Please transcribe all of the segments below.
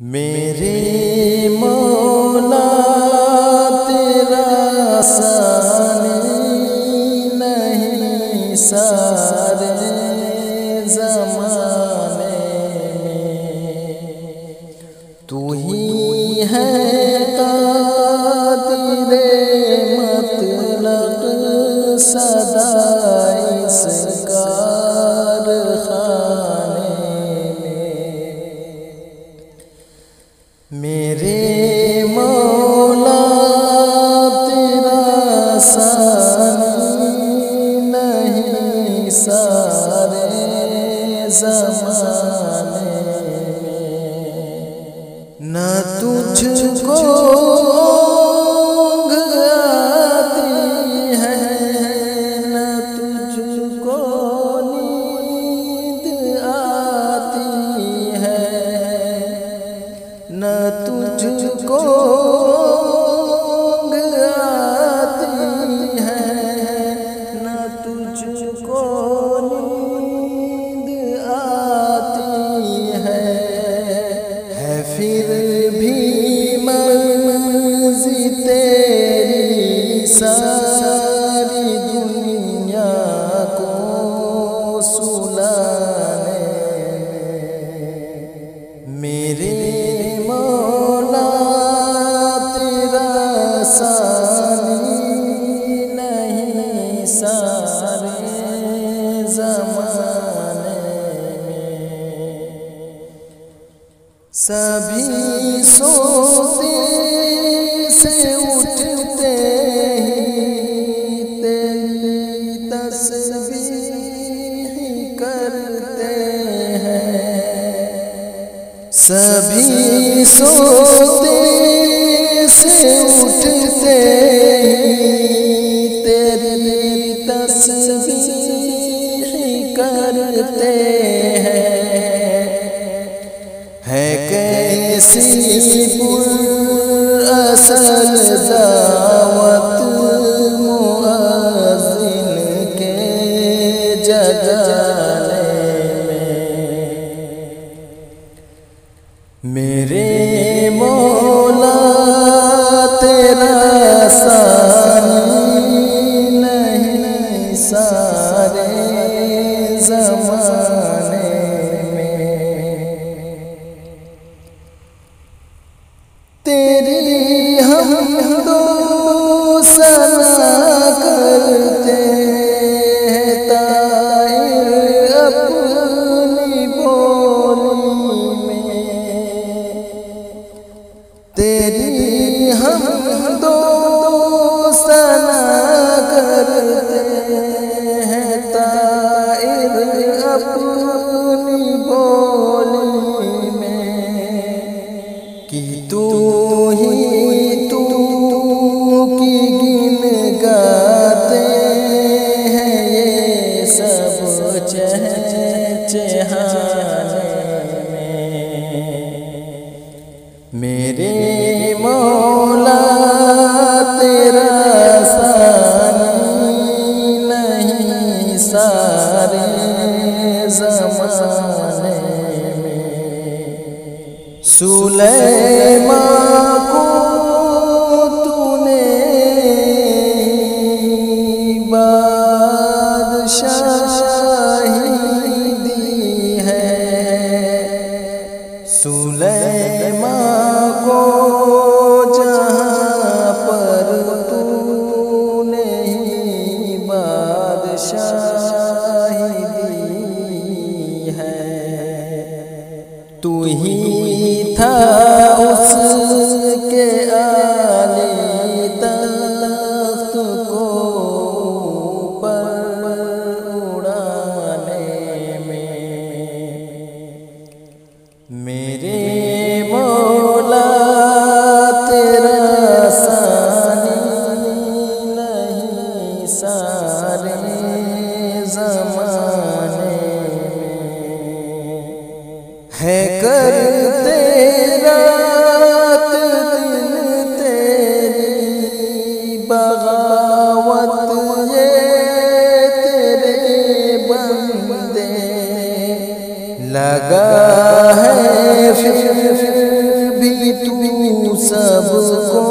मेरे मौला तेरा सानी नहीं सारे ज़माने में, तू ही है कादिरे मतलब सदा इस कारखाने में। मेरे मौला तेरा सानी नहीं सारे ज़माने में, न तुझको ऊँघ आती है न तुझको नींद आती है, न तुझको ऊँघ आती है न तुझको नींद आती है फिर भी मर्ज़ी तेरी सारी दुनिया को सुलाने में। मेरे मौला तेरा सानी नहीं सारे ज़माने में, सभी सोते से उठते ही तेरी तस्बीह करते हैं, सभी सोते से उठते ही तेरी तस्बीह करते हैं कैसी पुरअसर दावत मुअज़्ज़िन के जगाने में। मेरे मौला तेरा सानी नहीं सारे ज़माने में, तेरी हम दो सना करते हैं ताइर अपनी बोली में, तेरी हम दो सना करते हैं ताइर अपनी बोली में, कि तू की गिन गाते हैं ये सब चहचहाने में। मेरे मौला तेरा सानी नहीं सारे ज़माने में। सुलैमान को तूने बादशाही दी है, सुलैमान को जहाँ पर तूने ही बादशाही दी है। तू ही था उसके आले तख्त को ऊपर उड़ाने में। मेरे मौला तेरा सानी नहीं सारे ज़माने में, है कर तेरा तू सबको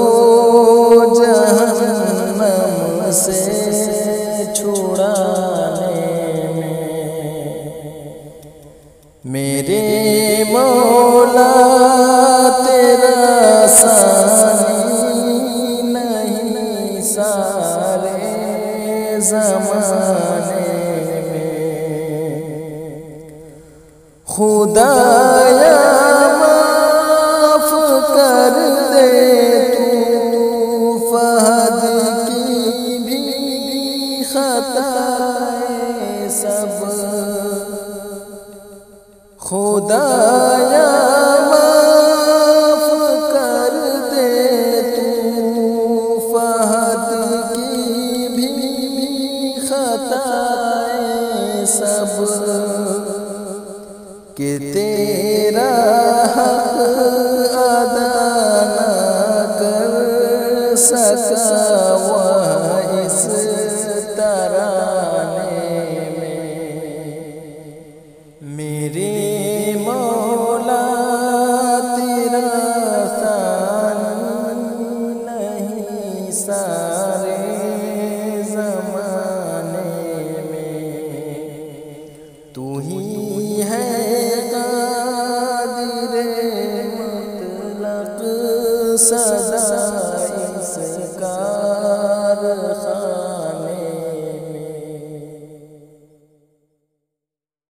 जहन्नम से छुड़ाने में। मेरे मौला तेरा सानी नहीं सारे ज़माने में। खुदाया माफ़ कर दे तू फहद की भी खताएं सब। खुदाया माफ़ कर दे तू फहद की भी खताएं सब। कि तेरा हक अदा न कर सका वह इस तराने में। मेरे मौला तेरा सानी नहीं सारे ज़माने में। तू ही है कादिर मुतलक सदा